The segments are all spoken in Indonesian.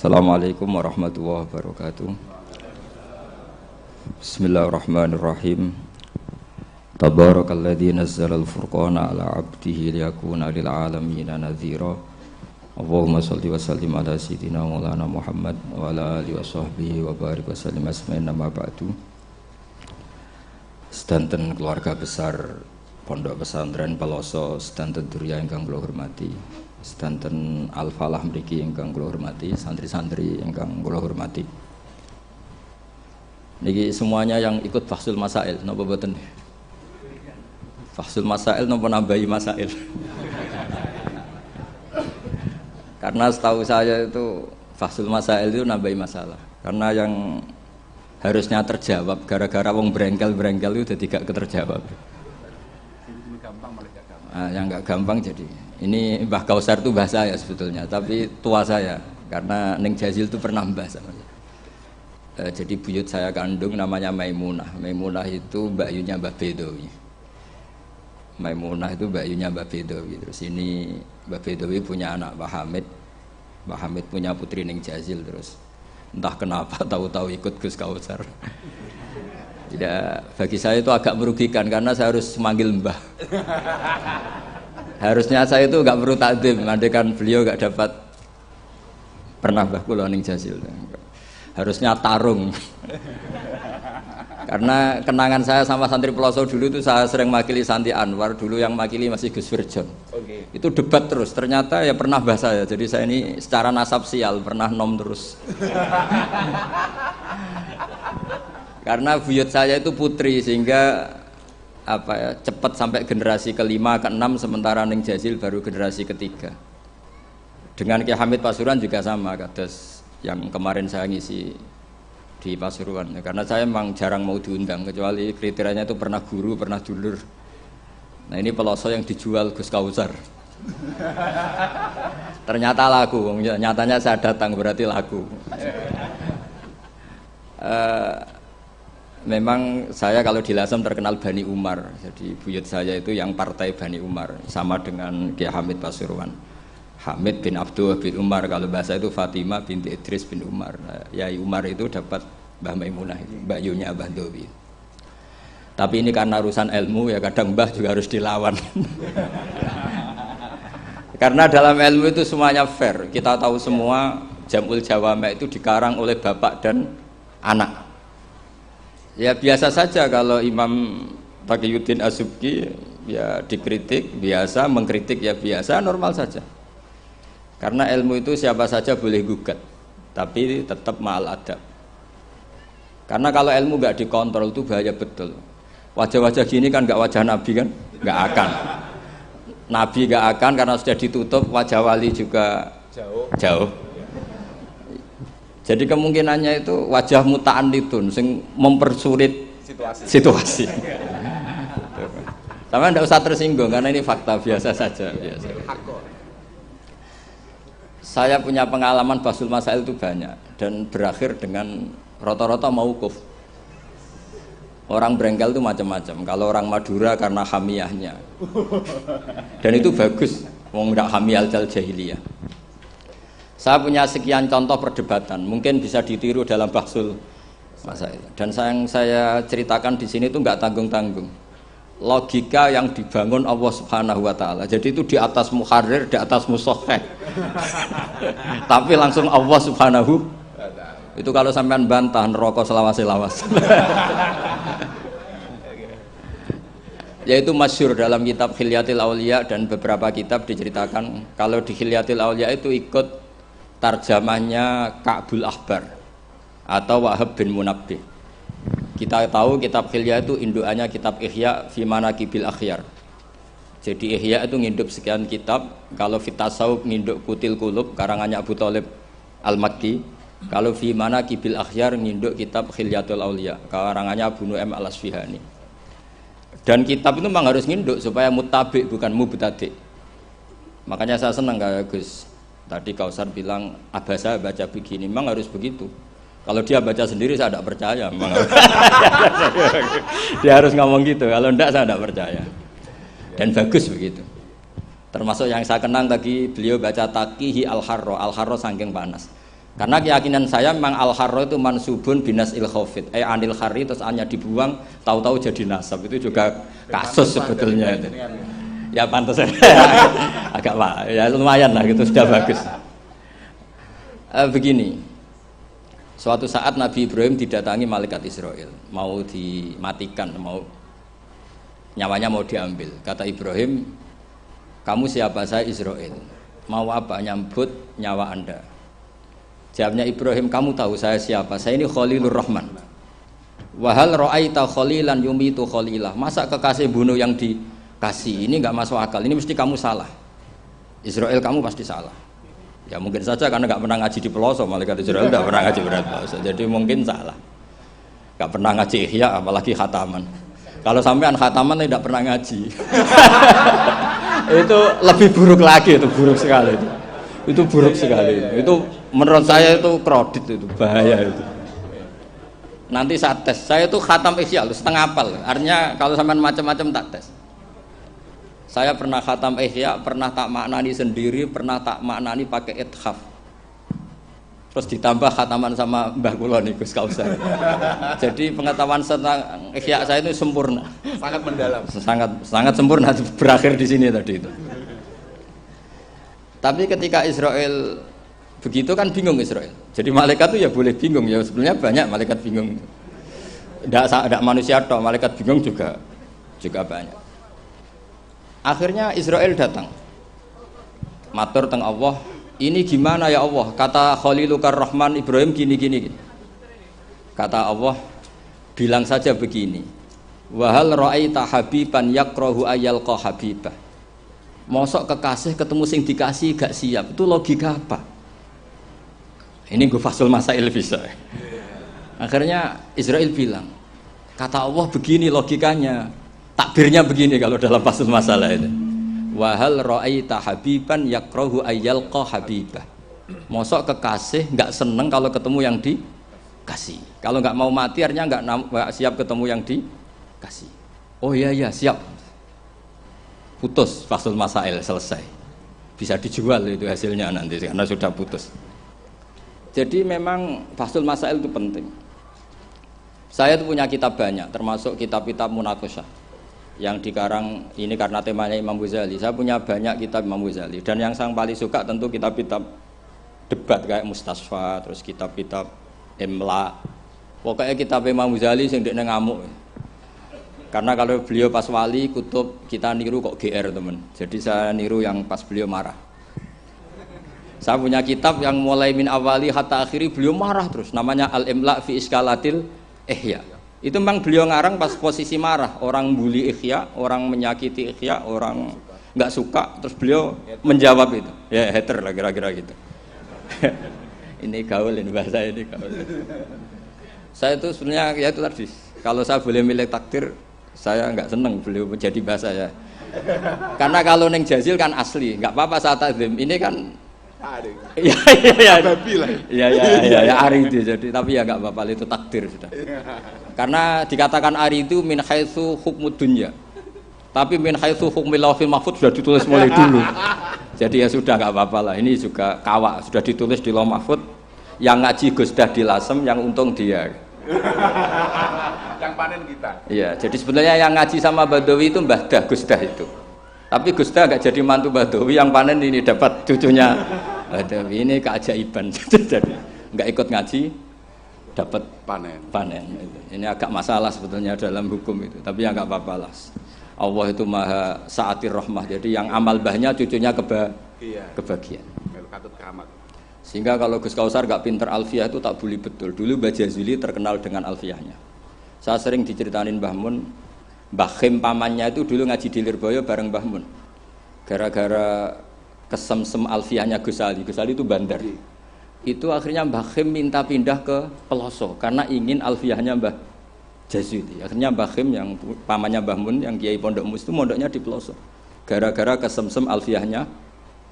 Assalamualaikum warahmatullahi wabarakatuh. Bismillahirrahmanirrahim. Tabarakalladzi nazzala al-furqana ala 'abdihi liyakuna lil 'alamina nadhira. Allahumma shalli wa sallim ala sayyidina Maulana Muhammad wa ala alihi washabbihi wa barik wa sallim asma'in nama ba'du. Sedanten keluarga besar Pondok Pesantren Peloso, sedanten durya ingkang kula hormati, sedanten Al-Falah mriki ingkang kula hormati, santri-santri ingkang kula hormati. Niki semuanya yang ikut Fahsul Masail napa boten? Fahsul Masail napa nambahi masail? Karena setahu saya itu Fahsul Masail itu nambahi masalah. Karena yang harusnya terjawab gara-gara wong brengkel-brengkel itu jadi gak keterjawab. Yang nggak gampang jadi ini Mbah Kausar itu bahasa saya sebetulnya, tapi tua saya karena Neng Jazil itu pernah mbah sama saya. Jadi buyut saya kandung namanya Maimunah. Maimunah itu mbakyunya Mbah Bedowi. Maimunah itu mbakyunya Mbah Bedowi. Terus ini Mbah Bedowi punya anak Mbah Hamid. Mbah Hamid punya putri Neng Jazil. Terus entah kenapa tahu-tahu ikut Gus Kausar. Tidak, bagi saya itu agak merugikan karena saya harus manggil mbah. Harusnya saya itu nggak perlu takdim, andaikan beliau nggak dapat pernah mbah kula ning Jazil. Harusnya tarung. Karena kenangan saya sama santri Peloso dulu itu saya sering makili Santi Anwar, dulu yang makili masih Gus Firjon. Itu debat terus, ternyata ya pernah mbah saya. Jadi saya ini secara nasab sial pernah nom terus. Karena buyut saya itu putri sehingga cepat sampai generasi kelima, keenam, sementara Neng Jazil baru generasi ketiga. Dengan Kiai Hamid Pasuruan juga sama, kados yang kemarin saya ngisi di Pasuruan. Karena saya memang jarang mau diundang, kecuali kriterianya itu pernah guru, pernah dulur. Nah ini Peloso yang dijual Gus Kausar. Ternyata laku, nyatanya saya datang berarti laku. Memang saya kalau di Lasem terkenal Bani Umar, jadi buyut saya itu yang partai Bani Umar, sama dengan Kiai Hamid Pasuruan. Hamid bin Abdul bin Umar, kalau bahasa itu Fatimah binti Idris bin Umar. Yai Umar itu dapat Mbah Maimunah, Mbak Yunya Abah Dowi. Tapi ini karena urusan ilmu ya kadang Mbah juga harus dilawan. Karena dalam ilmu itu semuanya fair. Kita tahu semua Jamul Jawame itu dikarang oleh bapak dan anak. Ya biasa saja kalau Imam Taqiyuddin As-Subki ya dikritik biasa, mengkritik ya biasa, normal saja. Karena ilmu itu siapa saja boleh gugat, tapi tetap ma'al adab. Karena kalau ilmu nggak dikontrol itu bahaya betul. Wajah-wajah gini kan nggak wajah Nabi kan, nggak akan. Nabi nggak akan karena sudah ditutup, wajah wali juga jauh. Jadi kemungkinannya itu wajah muta'annitun sing mempersulit situasi. Sama tidak usah tersinggung karena ini fakta biasa saja. Biasa. Saya punya pengalaman Fahsul Masail itu banyak dan berakhir dengan rata-rata mauquf. Orang brengkel itu macam-macam. Kalau orang Madura karena hamiyahnya. Dan itu bagus. Wong ndak hamiyal jahiliyah. Saya punya sekian contoh perdebatan, mungkin bisa ditiru dalam Fahsul Masail. Dan yang saya ceritakan di sini itu nggak tanggung-tanggung. Logika yang dibangun Allah Subhanahu Wa Taala. Jadi itu di atas muharrir, di atas musoheh. Tapi langsung Allah Subhanahu. Itu kalau sampean bantah neraka selawas-lawas. Yaitu masyhur dalam kitab Khilyatil Auliya dan beberapa kitab diceritakan kalau di Khilyatil Auliya itu ikut tarjamahnya Ka'bul Ahbar atau Wahab bin Munabbih. Kita tahu kitab Khilya itu indukannya kitab Ihya fi Manaqibil Akhyar. Jadi Ihya itu nginduk sekian kitab. Kalau fi tasawuf nginduk Kutil Qulub karangannya Abu Thalib Al-Makki. Kalau fi Manaqibil Akhyar nginduk kitab Khilyatul Auliya karangannya Abu Nu'aim Al-Asfihani. Dan kitab itu memang harus nginduk supaya muttabi bukan mubtadi. Makanya saya senang kayak Gus tadi Kausar bilang abasa baca begini, memang harus begitu. Kalau dia baca sendiri saya tidak percaya. Dia harus ngomong gitu. Kalau tidak saya tidak percaya. Dan bagus begitu. Termasuk yang saya kenang tadi beliau baca Taqihi Al-Harro saking panas. Karena keyakinan saya memang al-harra itu mansubun binas il-khafid. Anil khari terus hanya dibuang, tahu-tahu jadi nasab. Itu juga kasus sebetulnya itu. Ya pantas agak pak, ya lumayan lah gitu sudah bagus. Begini, suatu saat Nabi Ibrahim didatangi malaikat Israel, mau dimatikan, mau nyawanya mau diambil. Kata Ibrahim, kamu siapa? Saya Israel. Mau apa? Nyambut nyawa anda. Jawabnya Ibrahim, kamu tahu saya siapa? Saya ini Khalilur Rahman. Wahal ra'aita khalilan yumitu khalilah. Masa kekasih bunuh yang dikasih? Ini nggak masuk akal. Ini mesti kamu salah. Israel kamu pasti salah. Ya mungkin saja karena nggak pernah ngaji di pelosok. Malaikat Israel nggak pernah ngaji berat pelosok. Jadi mungkin salah. Nggak pernah ngaji ihya, apalagi khataman. Kalau sampean khataman tidak pernah ngaji. Itu lebih buruk lagi, itu buruk sekali itu buruk sekali itu menurut saya itu kredit, itu bahaya itu. Nanti saat tes saya itu khatam ihya setengah apal, artinya kalau sampean macam-macam tak tes. Saya pernah khatam ihya, pernah tak maknani sendiri, pernah tak maknani pakai ithaf, terus ditambah khataman sama Mbah kula niku Gus Kausar. Jadi pengetahuan tentang ihya saya itu sempurna, sangat mendalam, sangat sempurna, berakhir di sini tadi itu. Tapi ketika Israel begitu kan bingung Israel. Jadi malaikat itu ya boleh bingung ya, sebenarnya banyak malaikat bingung. Tidak manusia toh, malaikat bingung juga banyak. Akhirnya Israel datang. Matur teng Allah, ini gimana ya Allah? Kata Khalilukar Rahman Ibrahim gini. Kata Allah, bilang saja begini. Wahal ra'aita habiban yakrahu ayyalqa habibah. Mosok kekasih ketemu sing dikasih gak siap, itu logika apa? Ini gue fasul masail bisa. Akhirnya Israel bilang, kata Allah begini logikanya, takbirnya begini kalau dalam fasul masalah itu. Wahal ra'aita habiban yakrahu ayyalqa habibah. Mosok kekasih nggak seneng kalau ketemu yang dikasih. Kalau nggak mau mati artinya nggak siap ketemu yang dikasih. Oh iya siap. Putus fasul masail selesai, bisa dijual itu hasilnya nanti karena sudah putus. Jadi memang fasul masail itu penting. Saya itu punya kitab banyak, termasuk kitab-kitab munaqasyah yang dikarang ini karena temanya Imam Ghazali. Saya punya banyak kitab Imam Ghazali dan yang saya paling suka tentu kitab-kitab debat kayak Mustasfa, terus kitab-kitab Imla. Pokoknya kitab Imam Ghazali sing ndekne ngamuk. Karena kalau beliau pas wali kutub kita niru kok GR teman. Jadi saya niru yang pas beliau marah. Saya punya kitab yang mulai min awali hatta akhiri beliau marah terus. Namanya Al-Imla fi Iskalatil Ihya. Itu memang beliau ngarang pas posisi marah. Orang bully Ihya, orang menyakiti Ihya, orang nggak suka. Terus beliau menjawab itu. Ya hater lah kira-kira gitu. Ini gaul ini bahasa ini gaul. Saya itu sebenarnya ya itu tadi. Kalau saya boleh milih takdir, saya nggak seneng beliau menjadi bahasa ya. Karena kalau neng Jazil kan asli, nggak apa-apa saat takdim. Ini kan ya ari itu jadi, tapi ya nggak apa-apa itu takdir sudah. Karena dikatakan ari itu min haitsu hukmud dunya. Tapi min haitsu hukmil lawhil mahfuz sudah ditulis mulai dulu. Jadi ya sudah nggak apa-apa lah. Ini juga kawak sudah ditulis di Lauh Mahfuz. Yang ngaji Gus Dah di Lasem, yang untung dia. Yang panen kita. Iya, jadi sebenarnya yang ngaji sama Badawi itu Mbah Dah, Gus Dah itu. Tapi Gus Dah gak jadi mantu Badawi, yang panen ini dapat cucunya Badawi. Ini keajaiban. Jadi nggak ikut ngaji, dapat panen. Ini agak masalah sebetulnya dalam hukum itu. Tapi ya nggak apa-apa lah. Allah itu maha sa'atir rahmah. Jadi yang amal bahnya cucunya kebagian. Sehingga kalau Gus Kausar gak pinter alfiyah itu tak bully betul. Dulu Mbah Jazuli terkenal dengan alfiyahnya. Saya sering diceritain Mbah Mun, Mbah Khim pamannya itu dulu ngaji di Lirboyo bareng Mbah Mun. Gara-gara kesemsem alfiyahnya Gus Ali itu bandar. Itu akhirnya Mbah Khim minta pindah ke Peloso karena ingin alfiyahnya Mbah Jazuli. Akhirnya Mbah Khim yang pamannya Mbah Mun yang Kiai Pondok Mus itu mondoknya di Peloso. Gara-gara kesemsem alfiyahnya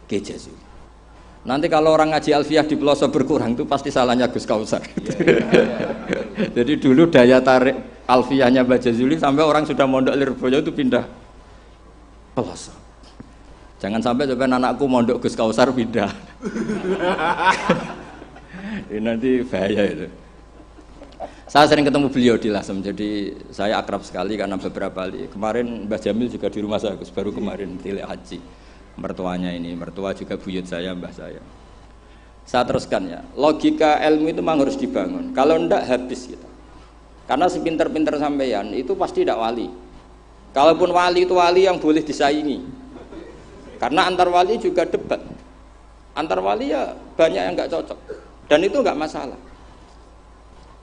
Kiai Jazuli. Nanti kalau orang ngaji alfiyah di pelosok berkurang itu pasti salahnya Gus Kausar. Jadi dulu daya tarik alfiyahnya Mbah Jazuli sampai orang sudah mondok Lirboyo itu pindah pelosok. Jangan sampai anakku mondok Gus Kausar pindah. Nanti bahaya itu. Saya sering ketemu beliau di Lasem, jadi saya akrab sekali karena beberapa kali. Kemarin Mbah Jamil juga di rumah saya, baru kemarin tilik haji. Mertuanya ini, mertua juga buyut saya, mbah saya. Saya teruskan ya, logika ilmu itu memang harus dibangun. Kalau ndak habis kita. Karena sepinter-pinter sampeyan itu pasti tidak wali. Kalaupun wali itu wali yang boleh disaingi. Karena antar wali juga debat. Antar wali ya banyak yang nggak cocok. Dan itu nggak masalah.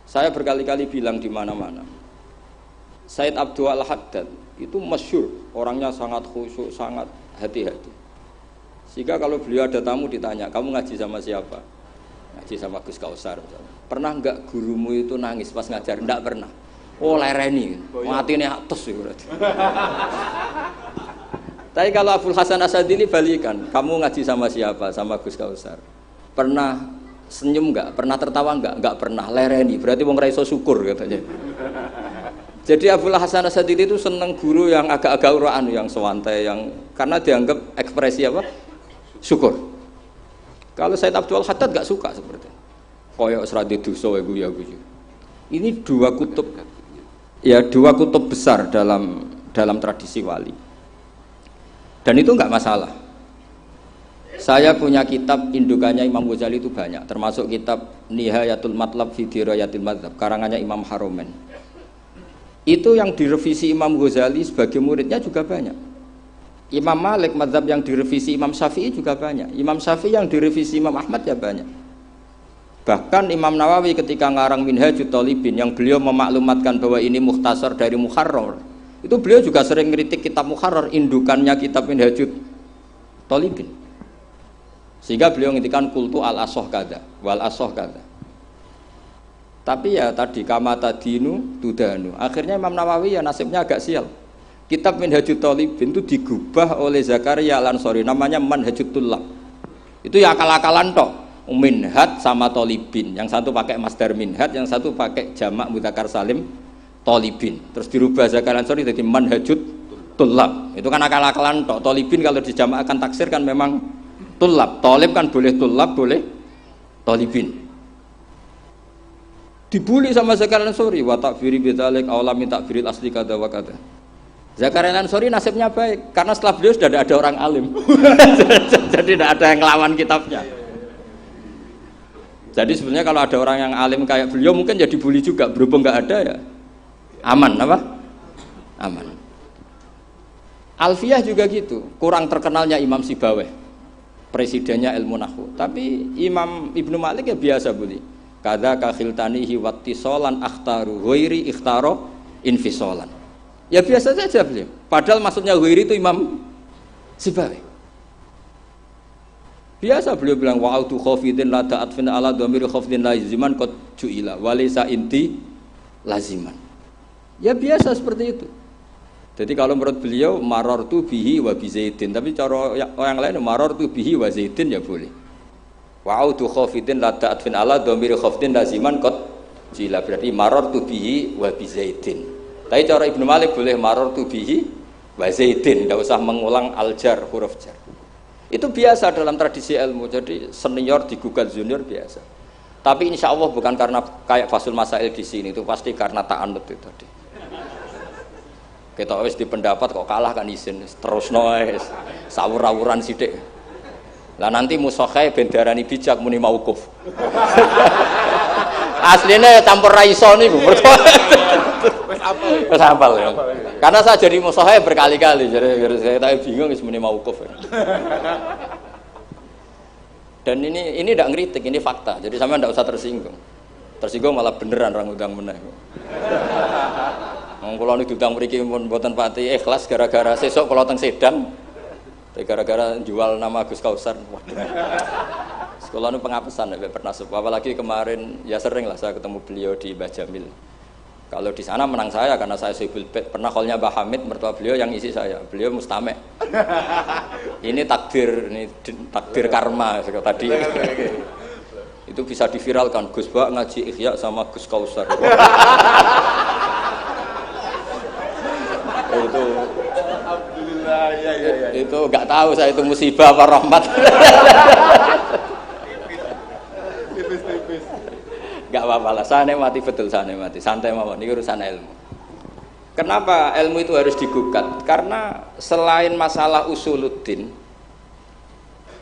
Saya berkali-kali bilang di mana-mana. Said Abdul Al-Haddad itu masyhur, orangnya sangat khusyuk, sangat hati-hati. Sehingga kalau beliau ada tamu ditanya, kamu ngaji sama siapa? Ngaji sama Gus Kausar. Pernah enggak gurumu itu nangis pas ngajar? Enggak pernah. Oh lereni, matine atus itu berarti. Tapi kalau Abdul Hasan Asadili balikan, kamu ngaji sama siapa? Sama Gus Kausar. Pernah senyum enggak? Pernah tertawa enggak? Enggak pernah. Lereni, berarti wong ra iso syukur katanya. Jadi Abdul Hasan Asadili itu seneng guru yang agak-agak uraan, yang sewantai, yang karena dianggap ekspresi apa? Syukur. Kalau Said Abdul Haddad gak suka seperti itu. Koyok seradi dosa ya guyu. Ini dua kutub besar dalam tradisi wali. Dan itu enggak masalah. Saya punya kitab indukannya Imam Ghazali itu banyak, termasuk kitab Nihayatul Matlab fi Dirayatil Madzhab karangannya Imam Haromen. Itu yang direvisi Imam Ghazali sebagai muridnya juga banyak. Imam Malik mazhab yang direvisi Imam Syafi'i juga banyak. Imam Syafi'i yang direvisi Imam Ahmad ya banyak. Bahkan Imam Nawawi ketika ngarang Minhajut Thalibin yang beliau memaklumatkan bahwa ini mukhtasar dari Muharrar, itu beliau juga sering ngeritik kitab Muharrar, indukannya kitab Minhajut Thalibin. Sehingga beliau ngintikan kultu al-asoh kada wal asoh kada. Tapi ya tadi kama tadinu tudanu. Akhirnya Imam Nawawi ya nasibnya agak sial. Kitab Minhajut Thalibin itu digubah oleh Zakaria Al-Ansori, namanya Manhajut Tullab. Itu ya akal-akalan tok. Minhaj sama Thalibin, yang satu pakai masdar minhaj, yang satu pakai jamak mudzakkar salim Thalibin. Terus dirubah Zakaria Al-Ansori jadi Manhajut Tullab. Itu kan akal-akalan tok. Thalibin kalau dijamakkan taksir kan memang Tullab. Thalib kan boleh Tullab, boleh Thalibin. Dibully sama Zakaria Al-Ansori, wa takfiri bidzalik aulami takfiril asli kada wa kada. Zakaria Al-Ansori nasibnya baik karena setelah beliau sudah ada orang alim. Jadi tidak ada yang ngelawan kitabnya. Jadi sebenarnya kalau ada orang yang alim kayak beliau mungkin jadi bully juga, berhubung nggak ada ya aman apa? Aman. Alfiyah juga gitu, kurang terkenalnya Imam Sibaweh, presidennya ilmu nahwu. Tapi Imam Ibnu Malik ya biasa bully. Kada kakhiltanihi wattisolan akhtaru ghairi ikhtaro infisolan. Ya biasa saja beliau. Padahal maksudnya ghairi itu Imam Sibaweh. Biasa beliau bilang wa'autu khafidin la ta'atfin ala dhamiri khafidin laziman qad ju'ila wa laysa inti laziman. Ya biasa seperti itu. Jadi kalau menurut beliau marartu bihi wa bi zaidin, tapi cara orang lain marartu bihi wa zaidin ya boleh. Wa'autu khafidin la ta'atfin ala dhamiri khafidin laziman qad ju'ila, berarti marartu bihi wa bi zaidin. Tapi cara Ibnu Malik boleh marartu bihi wa zaidin, tidak usah mengulang al-jar, huruf jar. Itu biasa dalam tradisi ilmu, jadi senior digugat junior biasa. Tapi insya Allah bukan karena kayak Fasul Masail di sini, itu pasti karena ta'anut itu tadi. Kita wis di pendapat kok kalah kan izin, terus noes, sawur-awuran sidik. Lah nanti musokhai bendarani bijak muni mauquf. Aslinya campur raiso niku. Wis hafal ya. Karena saya jadi musokhai berkali-kali, jadi saya bingung wis muni mauquf. Dan ini tidak ngeritik, ini fakta. Jadi sama tidak usah tersinggung. Tersinggung malah beneran orang udang meneh. Kalau ini diutang mriki mboten pati ikhlas gara-gara sesuk kalau teng Sedang gara-gara jual nama Gus Kausar. Sekolah itu pengapesan ya pernah apalagi kemarin ya sering lah saya ketemu beliau di Mbah Jamil. Kalau di sana menang saya karena saya sibul bet. Pernah callnya Mbah Hamid mertua beliau yang isi saya. Beliau mustame. Ini takdir karma tadi. Itu bisa diviralkan Gus Bak ngaji Ihya sama Gus Kausar. Itu alhamdulillah ya. Itu nggak tahu saya itu musibah apa rahmat. Tipis-tipis. Enggak apa-apa lah, saya mati betul, saya mati. Santai mawon, ini urusan ilmu. Kenapa ilmu itu harus digugat? Karena selain masalah usuluddin,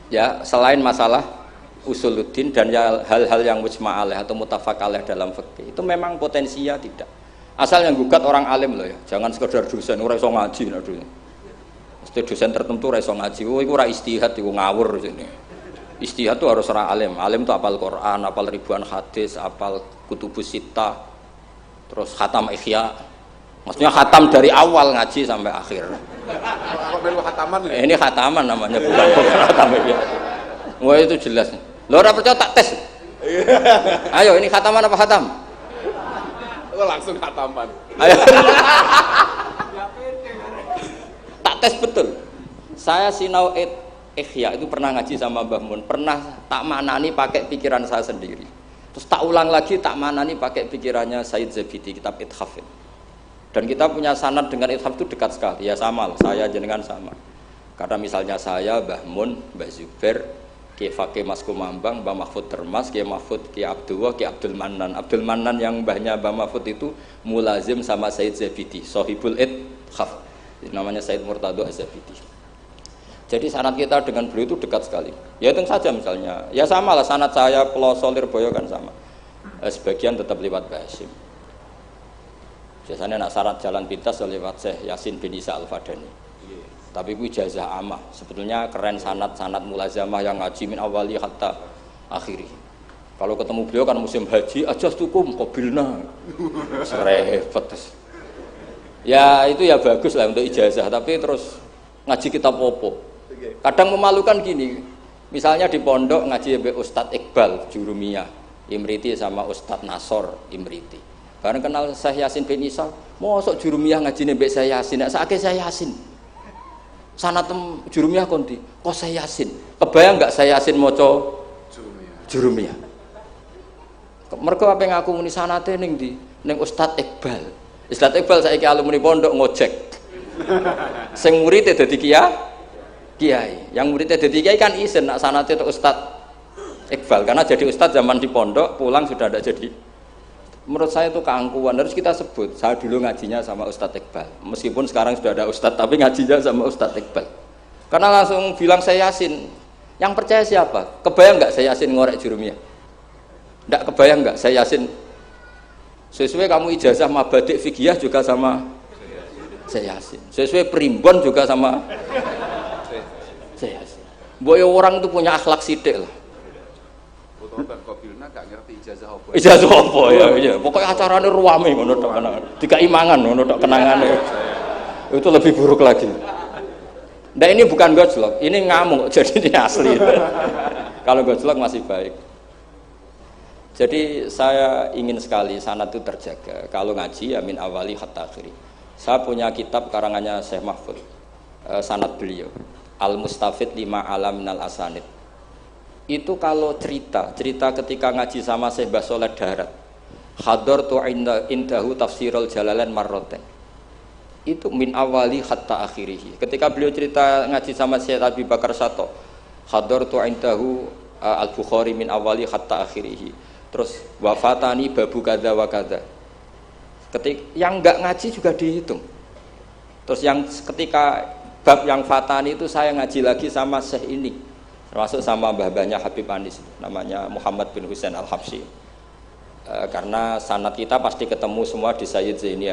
ya selain masalah usuluddin dan hal-hal yang mujma' alaih atau muttafaq alaih dalam fikih, itu memang potensinya tidak. Asal yang gugat orang alim loh ya, jangan sekedar dosen, ora iso ngaji nah dulu. Mesti dosen tertentu ora iso ngaji, oh iku ora istihad, iku ngawur sini. Istihad itu harus orang alim. Alim itu apal Quran, apal ribuan hadis, apal kutubus sittah, terus khatam Ihya. Maksudnya khatam dari awal ngaji sampai akhir. Kok melu khataman ya? Ini khataman namanya, bukan khatam Ihya. Wah itu jelas. Lo ora percaya tak tes. Ayo ini khataman apa khatam? Lo langsung khataman. Ayo. Tak tes betul. Saya sinau Ihya itu pernah ngaji sama Mbah Mun, pernah tak maknani pakai pikiran saya sendiri. Terus tak ulang lagi tak maknani pakai pikirannya Said Zabidi, kitab Ithaf. Dan kita punya sanad dengan Ithaf itu dekat sekali. Ya sama lah, saya jenengan sama. Karena misalnya saya, Mbah Mun, Mbah Zubair, Ki Fakih Mas Kumambang, Mbah Mahfud Termas, Ki Mahfud, Ki Abdullah, Ki Abdul Mannan. Abdul Mannan yang mbahnya Mbah Mahfud itu mulazim sama Said Zabidi, Sohibul Ithaf. Namanya Said Murtado Az-Zabidi. Jadi sanad kita dengan beliau itu dekat sekali. Ya itu saja misalnya. Ya sama lah sanad saya Peloso Lirboyo kan sama. Sebagian tetap lewat Mbah Hasyim. Biasanya nak sanad jalan pintas lewat Syekh Yasin bin Isa Al-Fadani. Tapi itu ijazah amah. Sebetulnya keren sanad mulazamah yang ngaji min awali hatta akhiri. Kalau ketemu beliau kan musim haji, ajastukum qabilna. Repot. Ya itu ya bagus lah untuk ijazah, tapi terus ngaji kitab opo. Kadang memalukan gini, misalnya di pondok ngaji be Ustadz Iqbal Jurumiyah Imriti sama Ustadz Nasor Imriti. Karena kenal Syekh Yasin bin Isa, mosok Jurumiyah ngaji be Syekh Yasin, nek sakake Syekh Yasin. Sanatem Jurumiyah konti, kok Syekh Yasin. Kebayang enggak Syekh Yasin maca Jurumiyah? Mergo apa ngaku muni sanate ning ndi? Ning Ustadz Iqbal. Ustadz Iqbal saiki alumni pondok ngojek. Sing murid dadi kiai, yang muridnya jadi kiai kan izin nak sanate itu Ustadz Iqbal, karena jadi Ustadz zaman di pondok pulang sudah ada jadi. Menurut saya itu keangkuhan, harus kita sebut. Saya dulu ngajinya sama Ustadz Iqbal, meskipun sekarang sudah ada Ustadz, tapi ngajinya sama Ustadz Iqbal. Karena langsung bilang saya Yasin. Yang percaya siapa? Kebayang nggak saya Yasin ngorek Jurumiyah? Nggak kebayang nggak saya Yasin? Sesuai kamu ijazah mabadik fikih juga sama saya Yasin. Sesuai primbon juga sama saya Yasin. Boy orang itu punya akhlak sidik lah. Fotoban Qabilna gak ngerti ijazah apa. Ijazah apa ya, iya. Pokoknya acarane ruame ngono tok kenangan. Dikai mangan ngono tok kenangane. Itu lebih buruk lagi. Nah ini bukan gojlok, ini ngamuk, jadi ini asli. Kalau gojlok masih baik. Jadi saya ingin sekali sanad itu terjaga. Kalau ngaji ya min awali hatta akhiri. Saya punya kitab karangannya Syekh Mahfud, sanad beliau. Al-Mustafid lima alam minal asanid. Itu kalau cerita ketika ngaji sama Syekh Mbah Soleh Darat, hadartu indahu tafsirul jalalain marroten. Itu min awali hatta akhirih. Ketika beliau cerita ngaji sama Syekh Abi Bakar Sato, hadartu indahu al-Bukhari min awali hatta akhirih. Terus wafatani babu kadza wa kadza. Ketika yang enggak ngaji juga dihitung. Terus yang ketika bab yang fatani itu saya ngaji lagi sama Syekh ini, termasuk sama mbah-mbahnya Habib Anis, namanya Muhammad bin Husain Al-Habsyi. Karena sanad kita pasti ketemu semua di Sayyid Zaini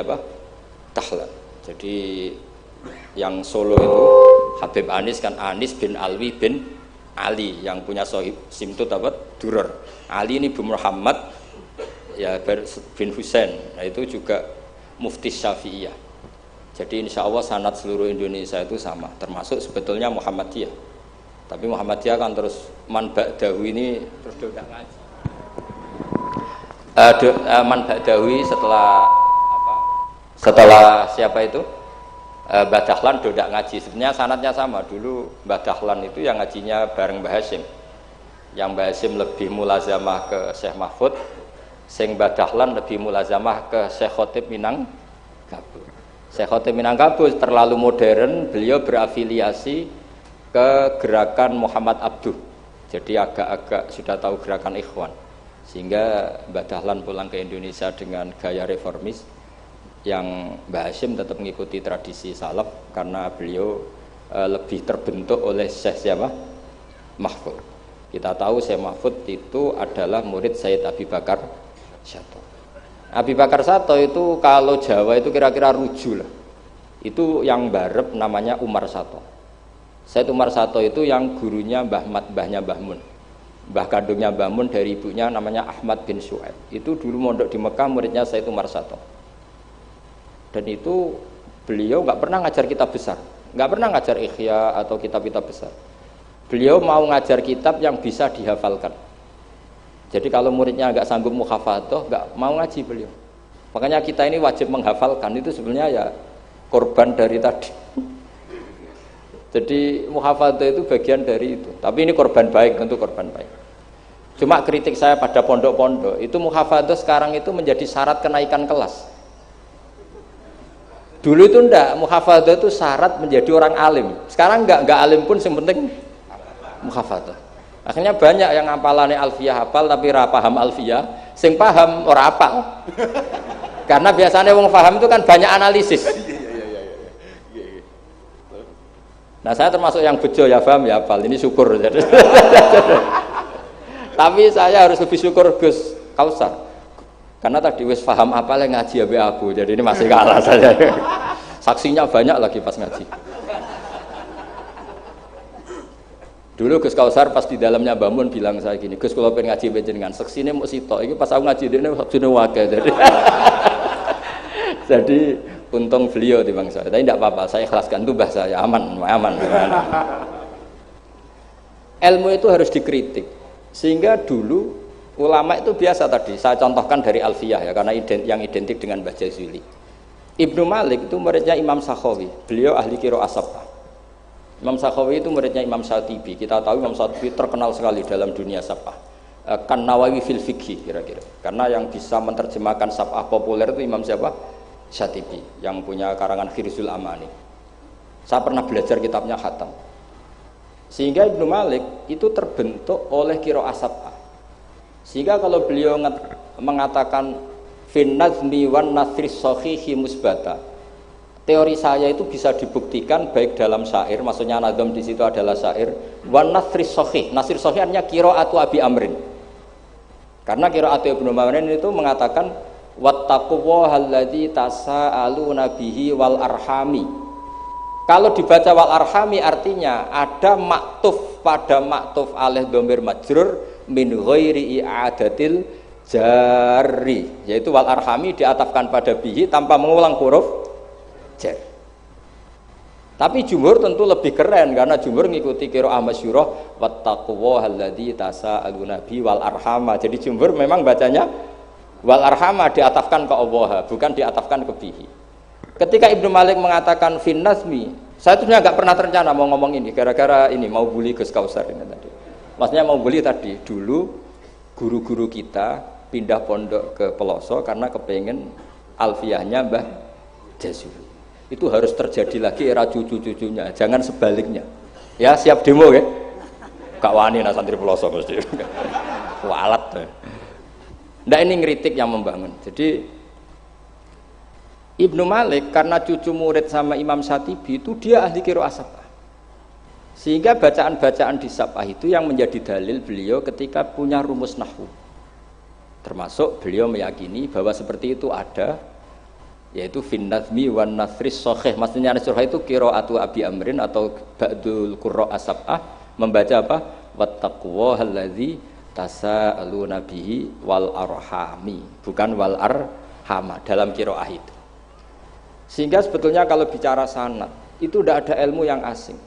Dahlan. Jadi yang Solo itu Habib Anis kan Anis bin Alwi bin Ali, yang punya sohib simtut Duror. Ali ini bin Muhammad ya bin Husain. Nah itu juga mufti Syafi'iyah. Jadi insya Allah sanad seluruh Indonesia itu sama, termasuk sebetulnya Muhammadiyah. Tapi Muhammadiyah kan terus man ba'dawi ini terus dia udah ngaji. Man ba'dawi setelah siapa itu? Mbah Dahlan udah ngaji. Sebenarnya sanadnya sama. Dulu Mbah Dahlan itu yang ngajinya bareng Mbah Hasyim. Yang Mbah Hasyim lebih mulazamah ke Syekh Mahfud, sing Mbah Dahlan lebih mulazamah ke Syekh Khotib Minangkabau. Syekh Khotib Minangkabau terlalu modern, beliau berafiliasi ke gerakan Muhammad Abduh. Jadi agak-agak sudah tahu gerakan Ikhwan. Sehingga Mbah Dahlan pulang ke Indonesia dengan gaya reformis, yang Mbah Hashim tetap mengikuti tradisi salaf karena beliau lebih terbentuk oleh Syekh siapa? Mahfud. Kita tahu Syekh Mahfud itu adalah murid Sayyid Abi Bakar Sato. Abi Bakar Sato itu kalau Jawa itu kira-kira ruju lah. Itu yang barep namanya Umar Sato. Sayyid Umar Sato itu yang gurunya mbahnya Mbah Mun. Mbah kandungnya Mbah Mun dari ibunya namanya Ahmad bin Syuaib. Itu dulu mondok di Mekah, muridnya Sayyid Umar Sato. Dan itu beliau nggak pernah ngajar kitab besar, nggak pernah ngajar Ikhya atau kitab-kitab besar. Beliau mau ngajar kitab yang bisa dihafalkan. Jadi kalau muridnya nggak sanggup muhafadzah, nggak mau ngaji beliau. Makanya kita ini wajib menghafalkan, itu sebenarnya ya korban dari tadi. Jadi muhafadzah itu bagian dari itu. Tapi ini korban baik, tentu korban baik. Cuma kritik saya pada pondok-pondok, itu muhafadzah sekarang itu menjadi syarat kenaikan kelas. Dulu itu enggak, muhafadzah itu syarat menjadi orang alim. Sekarang enggak alim pun yang penting muhafadzah. Akhirnya banyak yang hafalannya alfiyah hafal tapi ora paham alfiyah, sing paham ora hafal. Karena biasanya wong paham itu kan banyak analisis. Nah, saya termasuk yang bejo ya paham ya hafal. Ini syukur. Tapi saya harus lebih syukur Gus Kausar. Karena tadi wis paham apa yang ngaji abe aku, jadi ini masih kalah saja. Saksinya banyak lagi pas ngaji. Dulu Gus Kausar pas di dalamnya Bamun bilang saya gini, Gus kalau pengen ngaji dengan saksinya mau sitok, ini pas aku ngaji dia saksinya wakil. Jadi untung beliau di bangsa. Tapi tidak apa-apa, saya ikhlaskan itu bahasa saya aman. Ilmu itu harus dikritik, sehingga dulu ulama itu biasa tadi, saya contohkan dari Alfiyah ya, karena yang identik dengan Mbah Jazuli. Ibnu Malik itu muridnya Imam Sakhawi, beliau ahli qiraah sab'ah. Imam Sakhawi itu muridnya Imam Syatibi. Kita tahu Imam Syatibi terkenal sekali dalam dunia sab'ah. Kan Nawawi fil fikhi kira-kira. Karena yang bisa menerjemahkan sab'ah populer itu Imam siapa? Syatibi, yang punya karangan Khirzul Amani. Saya pernah belajar kitabnya khatam. Sehingga Ibnu Malik itu terbentuk oleh qiraah sab'ah. Sehingga kalau beliau mengatakan fin nazmi wan nasri sahihi musbata, teori saya itu bisa dibuktikan baik dalam syair, maksudnya nazam di situ adalah syair, wan nasri sahih. Nasir sahih artinya qiraatu Abi Amrin. Karena qiraatu Ibnu Amrin itu mengatakan wattaqullahalladzi tasaaluna bihi wal arhami. Kalau dibaca wal arhami artinya ada maktuf pada maktuf alih dhamir majrur min ghairi i'adatil jari, yaitu wal arhami diatafkan pada bihi tanpa mengulang huruf jar. Tapi jumhur tentu lebih keren karena jumhur ngikuti qiraah masyhurah wattaqullahalladzi tasaaluna bihi wal arhama. Jadi jumhur memang bacanya wal arhama diatafkan ke Allah, bukan diatafkan ke bihi. Ketika Ibnu Malik mengatakan fin nazmi, saya tuh nggak pernah terencana mau ngomong ini gara-gara ini mau bully Gus Kausar ini tadi. Maksudnya mau beli tadi, dulu guru-guru kita pindah pondok ke Pelosok karena kepengen alfiyahnya Mbah Jazuli. Itu harus terjadi lagi era cucu-cucunya, jangan sebaliknya. Ya siap demo ya? Gak wani nah santri Pelosok mesti. Walat. Nah ini ngeritik yang membangun. Jadi Ibnu Malik karena cucu murid sama Imam Syatibi itu dia ahli qiraah sab'ah. Sehingga bacaan-bacaan di sab'ah itu yang menjadi dalil beliau ketika punya rumus nahwu. Termasuk beliau meyakini bahwa seperti itu ada, yaitu fin nazmi wan nasri sahih. Maksudnya nasrah itu qiraatu Abi Amrin atau ba'dul qurra as-sab'ah membaca apa? Wattaqullahalladzi tasaaluna bihi wal arhami, bukan wal arhama dalam qiraah itu. Sehingga sebetulnya kalau bicara sanad itu tidak ada ilmu yang asing.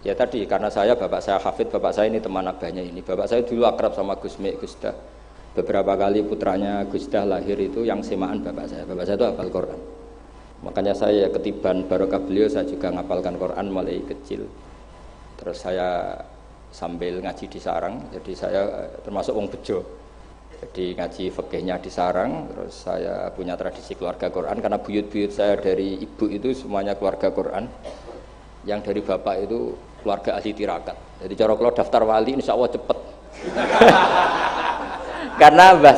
Ya tadi karena bapak saya hafid, bapak saya ini teman abahnya ini. Bapak saya dulu akrab sama Gus Mek, Gus Dah. Beberapa kali putranya Gus Dah lahir itu yang semaan bapak saya. Bapak saya itu hafal Quran. Makanya saya ketiban barokah beliau, saya juga ngapalkan Quran mulai kecil. Terus saya sambil ngaji di sarang, jadi saya termasuk wong bejo. Jadi ngaji fikihnya di sarang, terus saya punya tradisi keluarga Quran karena buyut-buyut saya dari ibu itu semuanya keluarga Quran. Yang dari bapak itu keluarga ahli tirakat. Jadi cara kalau daftar wali insya Allah cepet. Karena mbah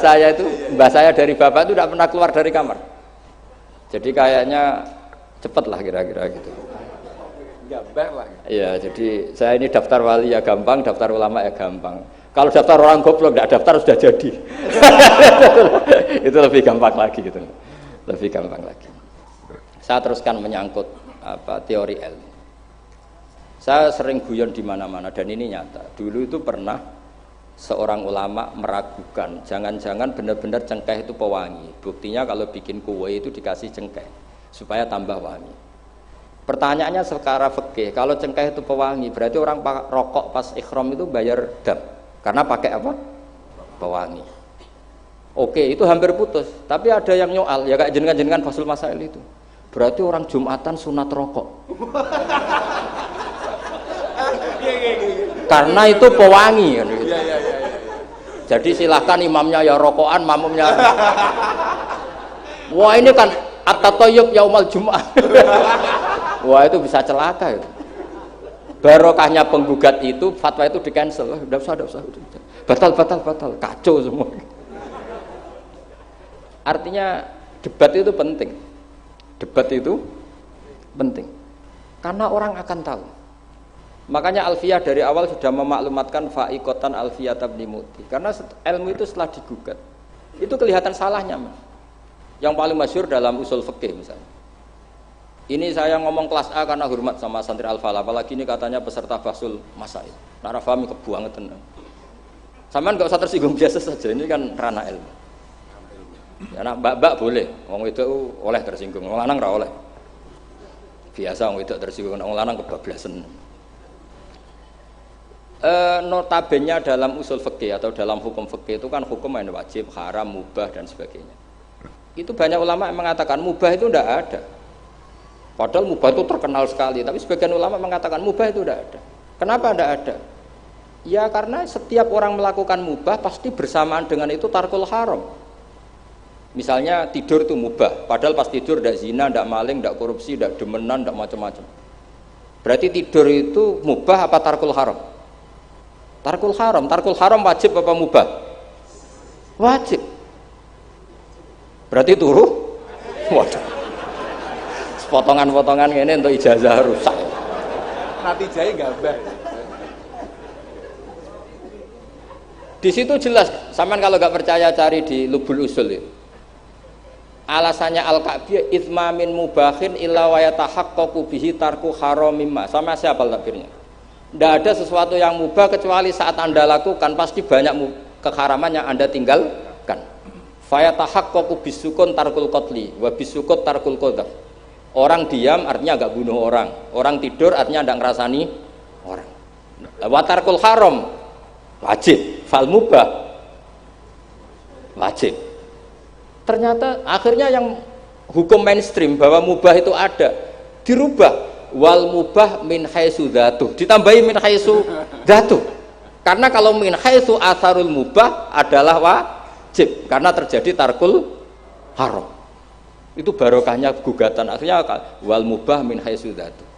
saya dari bapak itu tidak pernah keluar dari kamar. Jadi kayaknya cepet lah kira-kira gitu. Gambar lah. Iya, jadi saya ini daftar wali ya gampang, daftar ulama ya gampang. Kalau daftar orang goblok tidak daftar sudah jadi. Itu lebih gampang lagi gitu. Lebih gampang lagi. Saya teruskan menyangkut teori L. Saya sering guyon di mana-mana dan ini nyata. Dulu itu pernah seorang ulama meragukan, jangan-jangan benar-benar cengkeh itu pewangi. Buktinya kalau bikin kue itu dikasih cengkeh supaya tambah wangi. Pertanyaannya secara fikih, kalau cengkeh itu pewangi, berarti orang rokok pas ikhram itu bayar dam karena pakai apa? Pewangi. Oke, itu hampir putus. Tapi ada yang nyoal, ya kayak jenengan Fasul Masail itu. Berarti orang Jumatan sunat rokok. Karena itu pewangi kan gitu. Jadi silahkan imamnya ya rokokan, makmumnya. Wah ini kan at-tatayyub yaumal Jum'ah. Wah itu bisa celaka ya. Barokahnya penggugat itu, fatwa itu di cancel. Udah usah. Batal, kacau semua. Artinya debat itu penting. Debat itu penting. Karena orang akan tahu. Makanya Alfiyah dari awal sudah memaklumatkan fa'iqatan Alfiyah tabni muti. Karena ilmu itu setelah digugat, itu kelihatan salahnya. Yang paling masyhur dalam usul fikih misalnya. Ini saya ngomong kelas A karena hormat sama santri Al-Falah, apalagi ini katanya peserta Fasul Masail. Nara fahmi kebuangetan. Samaan enggak usah tersinggung biasa saja, ini kan ranah ilmu. Ya nak mbak-mbak boleh, wong itu oleh tersinggung, wong lanang ora oleh. Biasa wong itu tersinggung, wong lanang kebablasan. Notabene dalam usul fikih atau dalam hukum fikih itu kan hukum yang wajib, haram, mubah dan sebagainya. Itu banyak ulama yang mengatakan mubah itu tidak ada. Padahal mubah itu terkenal sekali, tapi sebagian ulama mengatakan mubah itu tidak ada. Kenapa tidak ada? Ya karena setiap orang melakukan mubah pasti bersamaan dengan itu tarkul haram. Misalnya tidur itu mubah, padahal pas tidur tidak zina, tidak maling, tidak korupsi, tidak demenan, tidak macam-macam. Berarti tidur itu mubah apa tarkul haram? Tarkul haram wajib apa mubah? Wajib. Berarti turu? Waduh. Potongan-potongan ini untuk ijazah rusak. Natijahnya gambar. Di situ jelas, sampean kalau nggak percaya cari di Lubul Usul itu. Alasannya Al-Ka'biyah itmamin mubahin illa wa yatahaqqaqu bihi tarku haramimma. Sama siapa takbirnya? Tidak ada sesuatu yang mubah kecuali saat Anda lakukan pasti banyak keharaman yang Anda tinggalkan. Fayatahaqqaqu bisukun tarkul qatli wa bisukut tarkul qadhaf. Orang diam artinya enggak bunuh orang. Orang tidur artinya enggak ngerasani orang. Wa tarkul haram wajib, fal mubah wajib. Ternyata akhirnya yang hukum mainstream bahwa mubah itu ada dirubah, wal mubah min haitsu dzatuh, ditambahi min haitsu dzatuh. Karena kalau min haitsu atharul mubah adalah wajib karena terjadi tarkul haram. Itu barokahnya gugatan, akhirnya wal mubah min haitsu dzatuh.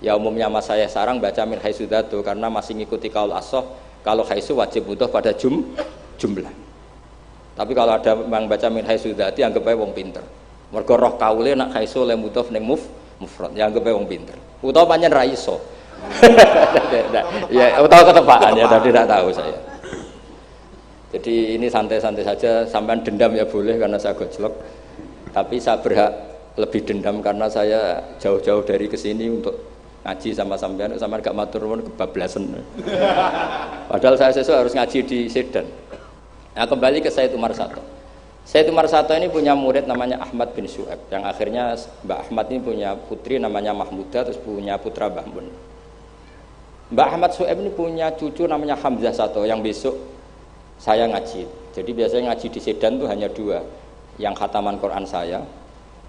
Ya umumnya mas saya sarang baca min haitsu dzatuh karena masih ngikuti kaul as-shah, kalau haitsu wajib butuh pada jumlah. Tapi kalau ada yang baca min haitsu dzati anggap ae wong pinter. Mergo roh kaule nak haitsu le mudhof ning mufrad, ya anggap ae wong pinter. Utawa pancen ra iso. Ya utawa ketepaan ya, tapi tidak tahu saya. Jadi ini santai-santai saja, sampean dendam ya boleh karena saya gojlok. Tapi saya berhak lebih dendam karena saya jauh-jauh dari kesini untuk ngaji sama sampean gak matur nuwun kebablasan. Padahal saya sesuk harus ngaji di Sedan. Nah, kembali ke Sayyid Umar Sato. Sayyid Umar Sato ini punya murid namanya Ahmad bin Syu'aib, yang akhirnya Mbak Ahmad ini punya putri namanya Mahmudah, terus punya putra Mbah Mun. Mbak Ahmad Syu'aib ini punya cucu namanya Hamzah Sato yang besok saya ngaji. Jadi biasanya ngaji di Sedan itu hanya dua, yang khataman Quran saya,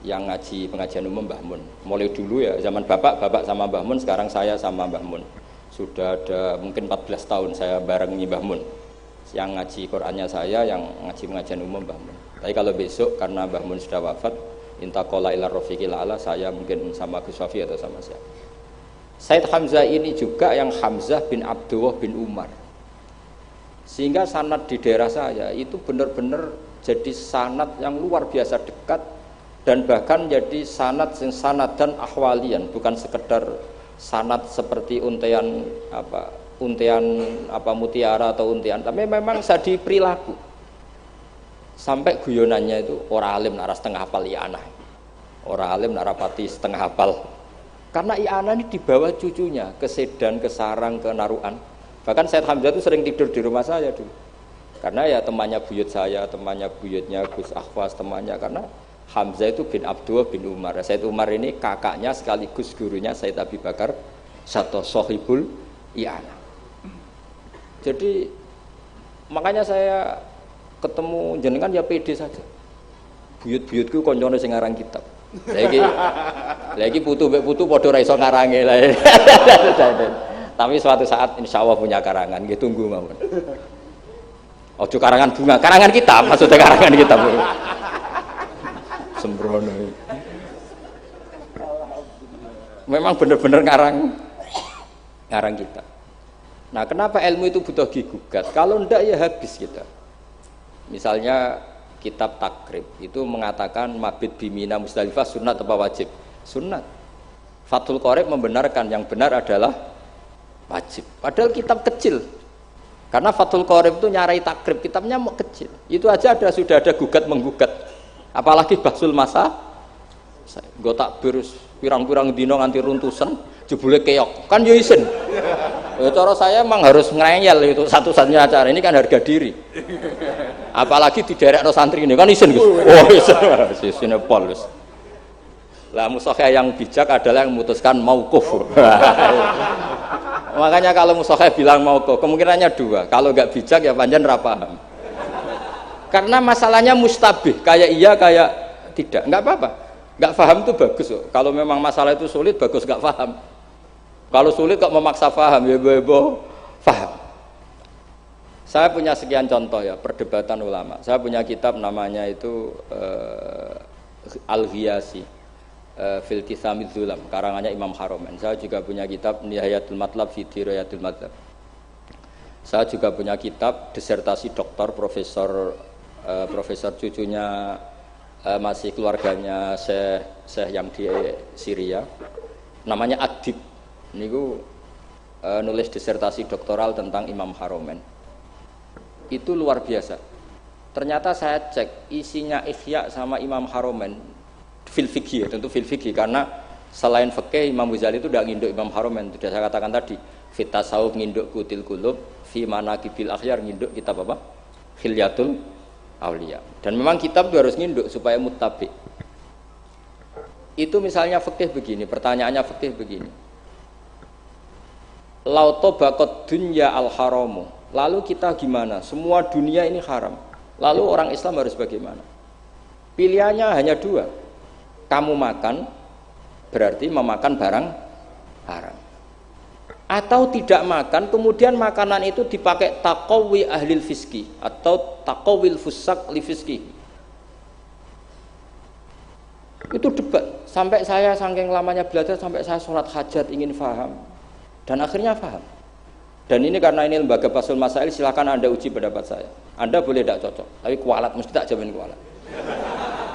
yang ngaji pengajian umum Mbah Mun. Mulai dulu ya zaman bapak sama Mbah Mun, sekarang saya sama Mbah Mun. Sudah ada mungkin 14 tahun saya barengi Mbah Mun. Yang ngaji Qurannya saya, yang ngaji pengajian umum Mbah Mun. Tapi kalau besok karena Mbah Mun sudah wafat, intaqala ila rafiqil a'la, saya mungkin sama Gus Wafi atau sama siapa. Said Hamzah ini juga yang Hamzah bin Abdullah bin Umar. Sehingga sanad di daerah saya itu benar-benar jadi sanad yang luar biasa dekat dan bahkan jadi sanad dan ahwalian, bukan sekedar sanad seperti untian mutiara atau untian, tapi memang sadi perilaku. Sampai guyonannya itu orang alim nara setengah hafal i'anah, orang alim nara pati setengah hafal, karena i'anah ini dibawa cucunya ke Sedan, ke Sarang, ke Naruan. Bahkan Said Hamzah itu sering tidur di rumah saya dulu, karena ya temannya buyut saya, temannya buyutnya Gus Akhwas, temannya, karena Hamzah itu bin Abdullah bin Umar. Said Umar ini kakaknya sekaligus gurunya Said Abi Bakar Satu Sohibul i'anah. Jadi makanya saya ketemu jenengan ya pede saja. Buyut-buyutku koncone sing ngarang kitab. Lagi putu padha ra iso ngarange lah. Tapi suatu saat insya Allah punya karangan, nggih tunggu mawon. Ojo karangan bunga, karangan kitab, maksudnya karangan kitab. Sembrono. Memang benar-benar ngarang kitab. Nah, kenapa ilmu itu butuh digugat? Kalau ndak ya habis kita. Misalnya kitab Takrib itu mengatakan mabit bimina Musdalifah sunat apa wajib? Sunat. Fathul Qorib membenarkan yang benar adalah wajib. Padahal kitab kecil. Karena Fathul Qorib itu nyarai Takrib, kitabnya mau kecil. Itu aja sudah ada gugat menggugat. Apalagi Bahsul Masa. Nggo takbir pirang-pirang dino nganti runtusan, jebule keok. Kan yo isin. Ya cara saya emang harus ngeyel itu satu-satunya acara ini kan harga diri. Apalagi di daerah santri ini kan isin Gus. Oh isin pol Gus. Lah musokhah yang bijak adalah yang memutuskan mauquf. Makanya kalau musokhah bilang mauquf kemungkinannya dua. Kalau enggak bijak ya panjang ra paham. Karena masalahnya mustabih, kayak iya kayak tidak. Enggak apa-apa. Enggak paham itu bagus kok. Kalau memang masalah itu sulit bagus enggak paham. Kalau sulit kok memaksa paham ya bobo paham. Saya punya sekian contoh ya perdebatan ulama. Saya punya kitab namanya itu Al-Ghiyasi fil Tisamid Zulam, karangannya Imam Haromen. Saya juga punya kitab Nihayatul Matlab fi Dirayatul Madhab. Saya juga punya kitab disertasi doktor profesor cucunya masih keluarganya Syekh yang di Syria, namanya Adib. Niku nulis disertasi doktoral tentang Imam Haromen. Itu luar biasa. Ternyata saya cek isinya Ihya sama Imam Haromen fil fikih, tentu fil fikih karena selain fikih Imam Ghazali itu tidak nginduk Imam Haromen. Sudah saya katakan tadi, fit tasawuf nginduk Kutil Qulub, fi manaqibil akhyar nginduk kitab apa? Khilyatul Auliya. Dan memang kitab itu harus nginduk supaya muttabi. Itu misalnya fikih begini, pertanyaannya fikih begini. Lauto bakot dunya al haramu. Lalu kita gimana? Semua dunia ini haram. Lalu orang Islam harus bagaimana? Pilihannya hanya dua. Kamu makan berarti memakan barang haram. Atau tidak makan, kemudian makanan itu dipakai taqawi ahlil fiski atau taqawil fusak li fiski. Itu debat. Sampai saya saking lamanya belajar sampai saya sholat hajat ingin paham. Dan akhirnya paham. Dan ini karena ini lembaga Basul Masail, silakan Anda uji pendapat saya. Anda boleh tidak cocok, tapi kualat mesti tak jamin kualat.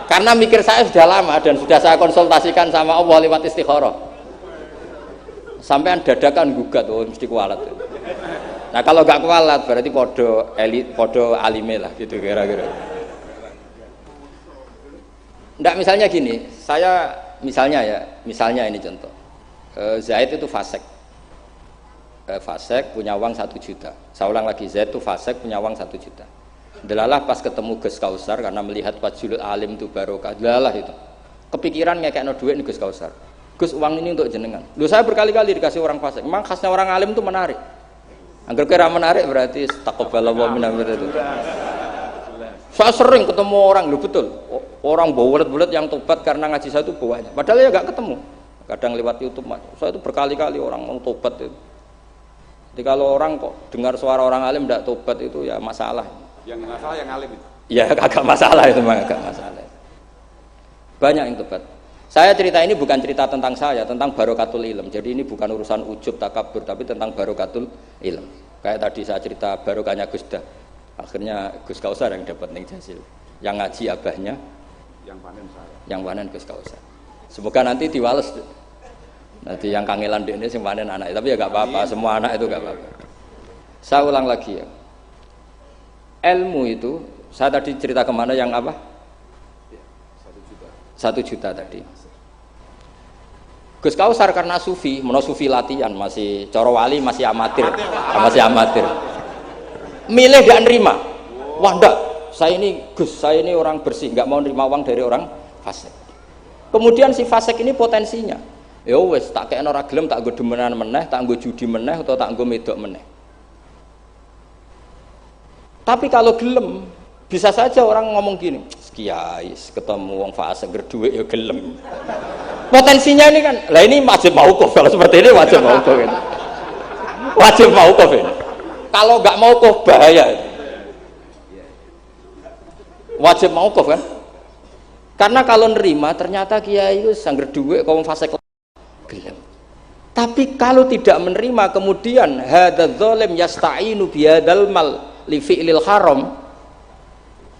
Karena mikir saya sudah lama dan sudah saya konsultasikan sama Allah lewat istikharah. Sampai dadakan gugat, oh mesti kualat. Nah kalau nggak kualat berarti podo elit, podo alime lah gitu kira-kira. Nggak misalnya gini, saya misalnya ini contoh. Zaid itu fasik. Fasek punya uang 1 juta. Saya ulang lagi, Zaid itu fasek punya uang 1 juta. Delalah pas ketemu Gus Kausar karena melihat wajhul alim itu barokah. Delalah itu. Kepikiran ngekekno duit nih Gus Kausar. Gus uang ini untuk jenengan. Loh saya berkali-kali dikasih orang fasek. Memang khasnya orang alim itu menarik. Angger kira menarik berarti taqabbalallahu minna itu. Saya sering ketemu orang, loh betul. Orang bulet-bulet yang tobat karena ngaji saya itu banyak. Padahal ya enggak ketemu. Kadang lewat YouTube. Saya itu berkali-kali orang mau tobat itu. Jadi kalau orang kok dengar suara orang alim tidak tobat itu ya masalah. Yang masalah yang alim itu. Ya agak masalah itu, agak masalah. Banyak yang tobat. Saya cerita ini bukan cerita tentang saya, tentang barokatul ilm. Jadi ini bukan urusan ujub takabur, tapi tentang barokatul ilm. Kayak tadi saya cerita barokahnya Gus Dah. Akhirnya Gus Kausar yang dapat ning Jasil. Yang ngaji abahnya, yang panen saya. yang panen Gus Kausar. Semoga nanti diwales. Nanti yang kangelan ini sing panen anak, tapi ya gak apa-apa, semua anak itu gak apa-apa. Saya ulang lagi ya. Ilmu itu, saya tadi cerita kemana yang apa? 1 juta tadi. Gus Kausar karena sufi, sufi latihan, masih coro wali, masih amatir. Milih gak nerima. Wah enggak, saya ini Gus, saya ini orang bersih, gak mau nerima uang dari orang fasik. Kemudian si fasik ini potensinya, ya wes tak kayak ora gelem, tak nggo demenan meneh, tak nggo judi meneh, atau tak nggo medok meneh. Tapi kalau gelem, bisa saja orang ngomong gini, kiai ketemu wong fasik berduit ya gelem. Potensinya ini kan, lah ini wajib mauquf, kalau seperti ini wajib mauquf kan. Wajib mauquf ini. Kalau nggak mauquf bahaya. Wajib mauquf kan? Karena kalau nerima ternyata kiai itu sangger duit kaum fasik gelem. Tapi kalau tidak menerima kemudian hadzal zalim yasta'inu bihadzal mal li fi'lil haram,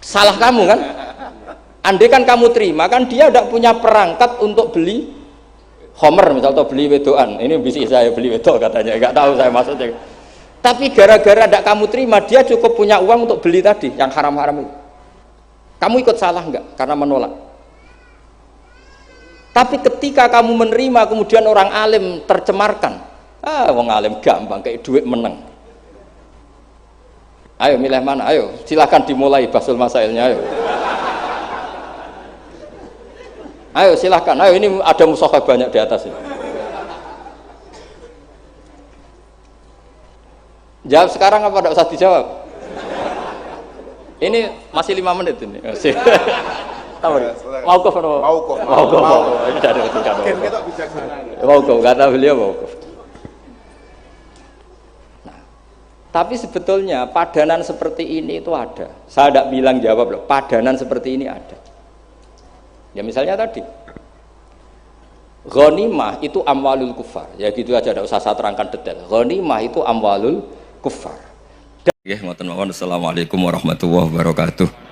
salah kamu kan? Andai kan kamu terima, kan dia tidak punya perangkat untuk beli homer misalnya, atau beli wedoan. Ini bisa saya beli wedok katanya, nggak tahu saya maksudnya. Tapi gara-gara tidak kamu terima, dia cukup punya uang untuk beli tadi yang haram-haram itu. Kamu ikut salah nggak? Karena menolak. Tapi ketika kamu menerima, kemudian orang alim tercemarkan, wong alim gampang kayak duit menang. Ayo milih mana? Ayo silakan dimulai basul masailnya. Ayo silahkan, ayo ini ada mushaf banyak di atas ini. Jawab sekarang apa tidak usah dijawab? Ini masih 5 menit ini. Mauquf atau mauquf? Ini dari ketika mauquf, kata beliau mauquf. Nah, tapi sebetulnya padanan seperti ini itu ada. Saya tidak bilang jawab loh, padanan seperti ini ada. Ya misalnya tadi ghanimah itu amwalul kufar, ya gitu aja, tidak usah saya terangkan detail. Ghanimah itu amwalul kufar. Assalamualaikum warahmatullahi wabarakatuh.